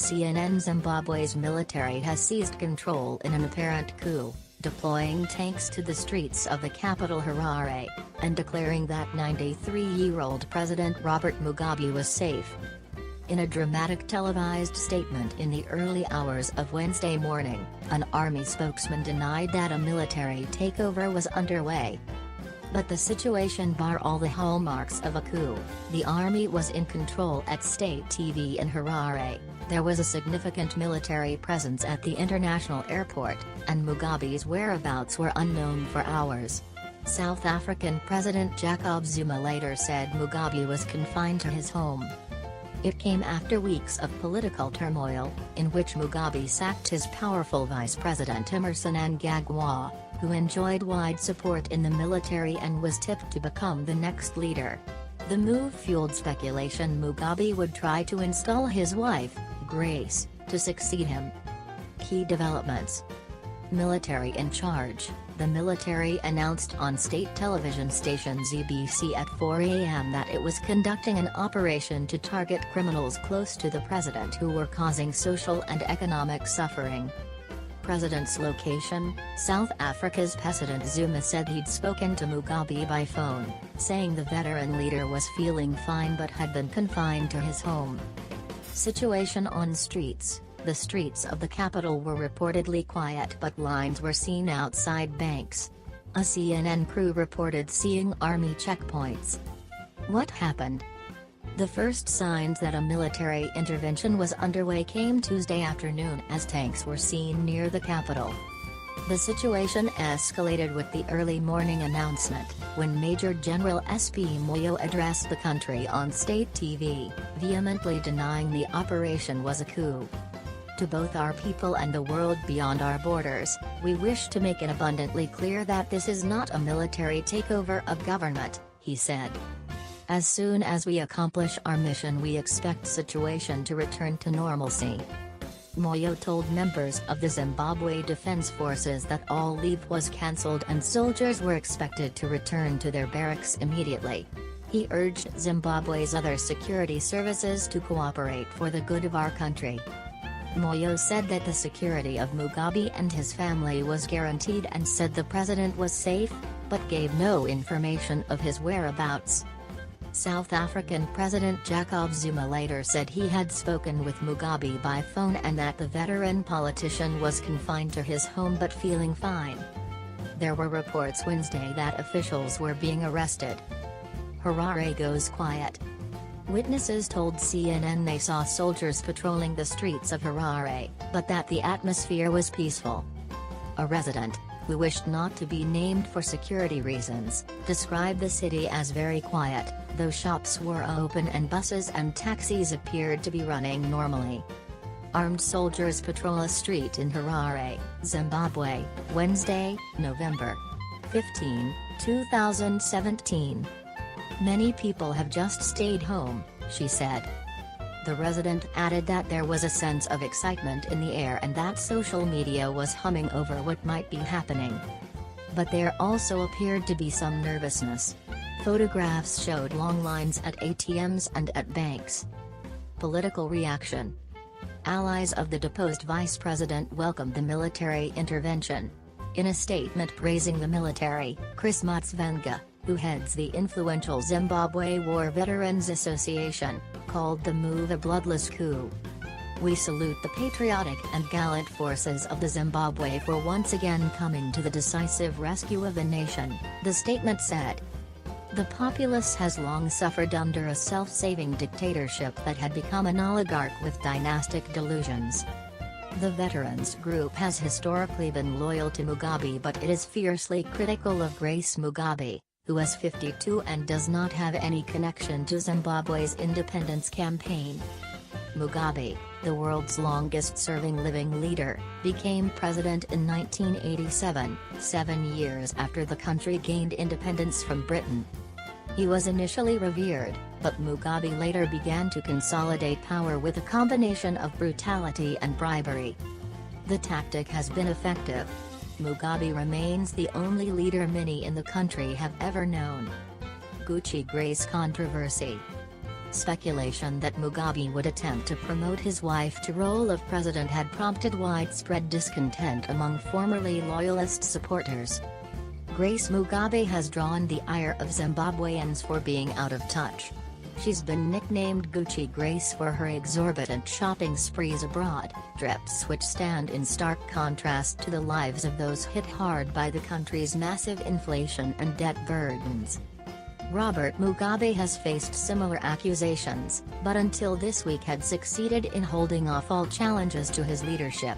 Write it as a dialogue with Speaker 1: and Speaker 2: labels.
Speaker 1: CNN. Zimbabwe's military has seized control in an apparent coup, deploying tanks to the streets of the capital Harare, and declaring that 93-year-old President Robert Mugabe was safe. In a dramatic televised statement in the early hours of Wednesday morning, an army spokesman denied that a military takeover was underway. But the situation bore all the hallmarks of a coup. The army was in control at state TV in Harare, there was a significant military presence at the international airport, and Mugabe's whereabouts were unknown for hours. South African President Jacob Zuma later said Mugabe was confined to his home. It came after weeks of political turmoil, in which Mugabe sacked his powerful vice president Emmerson Mnangagwa, who enjoyed wide support in the military and was tipped to become the next leader. The move fueled speculation Mugabe would try to install his wife, Grace, to succeed him. Key developments. Military in charge. The military announced on state television station ZBC at 4 a.m. that it was conducting an operation to target criminals close to the president who were causing social and economic suffering. President's location. South Africa's President Zuma said he'd spoken to Mugabe by phone, saying the veteran leader was feeling fine but had been confined to his home. Situation on streets. The streets of the capital were reportedly quiet but lines were seen outside banks. A CNN crew reported seeing army checkpoints. What happened? The first signs that a military intervention was underway came Tuesday afternoon as tanks were seen near the capital. The situation escalated with the early morning announcement, when Major General S.P. Moyo addressed the country on state TV, vehemently denying the operation was a coup. To both our people and the world beyond our borders, we wish to make it abundantly clear that this is not a military takeover of government, he said. As soon as we accomplish our mission, we expect situation to return to normalcy. Moyo told members of the Zimbabwe Defense Forces that all leave was cancelled and soldiers were expected to return to their barracks immediately. He urged Zimbabwe's other security services to cooperate for the good of our country. Moyo said that the security of Mugabe and his family was guaranteed and said the president was safe, but gave no information of his whereabouts. South African President Jacob Zuma later said he had spoken with Mugabe by phone and that the veteran politician was confined to his home but feeling fine. There were reports Wednesday that officials were being arrested. Harare goes quiet. Witnesses told CNN they saw soldiers patrolling the streets of Harare, but that the atmosphere was peaceful. A resident, who wished not to be named for security reasons, described the city as very quiet, though shops were open and buses and taxis appeared to be running normally. Armed soldiers patrol a street in Harare, Zimbabwe, Wednesday, November 15, 2017. Many people have just stayed home, she said. The resident added that there was a sense of excitement in the air and that social media was humming over what might be happening. But there also appeared to be some nervousness. Photographs showed long lines at ATMs and at banks. Political reaction. Allies of the deposed vice president welcomed the military intervention. In a statement praising the military, Chris Mutsvanga, who heads the influential Zimbabwe War Veterans Association, called the move a bloodless coup. We salute the patriotic and gallant forces of the Zimbabwe for once again coming to the decisive rescue of the nation, the statement said. The populace has long suffered under a self-saving dictatorship that had become an oligarch with dynastic delusions. The veterans group has historically been loyal to Mugabe, but it is fiercely critical of Grace Mugabe, who is 52 and does not have any connection to Zimbabwe's independence campaign. Mugabe, the world's longest-serving living leader, became president in 1987, 7 years after the country gained independence from Britain. He was initially revered, but Mugabe later began to consolidate power with a combination of brutality and bribery. The tactic has been effective. Mugabe remains the only leader many in the country have ever known. Gucci Grace controversy. Speculation that Mugabe would attempt to promote his wife to role of president had prompted widespread discontent among formerly loyalist supporters. Grace Mugabe has drawn the ire of Zimbabweans for being out of touch. She's been nicknamed Gucci Grace for her exorbitant shopping sprees abroad, trips which stand in stark contrast to the lives of those hit hard by the country's massive inflation and debt burdens. Robert Mugabe has faced similar accusations, but until this week had succeeded in holding off all challenges to his leadership.